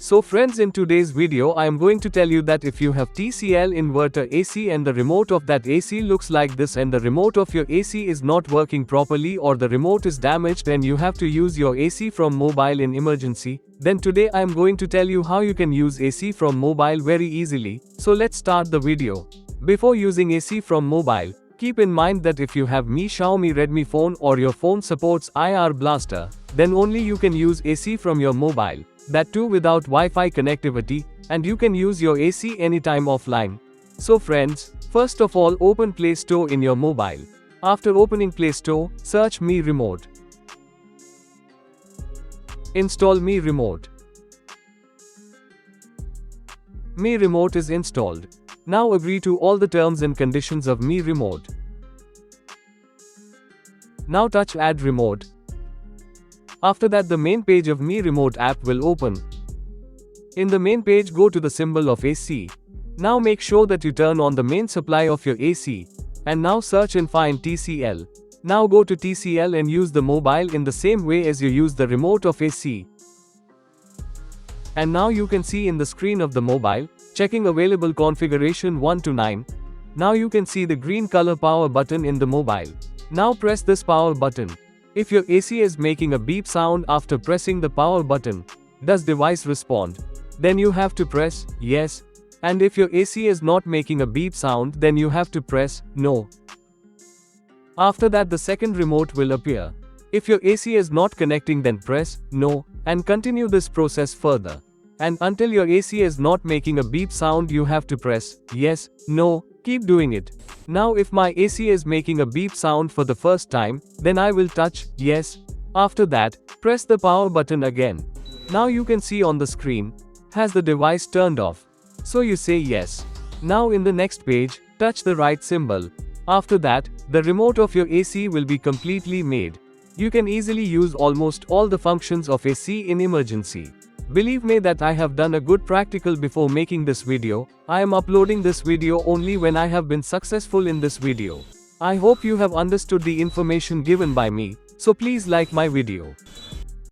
So friends, in today's video I am going to tell you that if you have TCL Inverter AC and the remote of that AC looks like this and the remote of your AC is not working properly or the remote is damaged and you have to use your AC from mobile in emergency, then today I am going to tell you how you can use AC from mobile very easily. So let's start the video. Before using AC from mobile, keep in mind that if you have Xiaomi Redmi phone or your phone supports IR blaster, then only you can use AC from your mobile. That too without Wi-Fi connectivity, and you can use your AC anytime offline. So friends, first of all open Play Store in your mobile. After opening Play Store, search Mi Remote. Install Mi Remote. Mi Remote is installed. Now agree to all the terms and conditions of Mi Remote. Now touch Add Remote. After that, the main page of Mi Remote app will open. In the main page, go to the symbol of AC. Now make sure that you turn on the main supply of your AC. And now search and find TCL. Now go to TCL and use the mobile in the same way as you use the remote of AC. And now you can see in the screen of the mobile, checking available configuration 1 to 9. Now you can see the green color power button in the mobile. Now press this power button. If your AC is making a beep sound after pressing the power button, does device respond? Then you have to press yes. And if your AC is not making a beep sound, then you have to press no. After that, the second remote will appear. If your AC is not connecting, then press no and continue this process further. And until your AC is not making a beep sound, you have to press yes, no, keep doing it. Now if my AC is making a beep sound for the first time, then I will touch yes. After that, press the power button again. Now you can see on the screen, has the device turned off? So you say yes. Now in the next page, touch the right symbol. After that, the remote of your AC will be completely made. You can easily use almost all the functions of AC in emergency. Believe me that I have done a good practical before making this video. I am uploading this video only when I have been successful in this video. I hope you have understood the information given by me, so please like my video.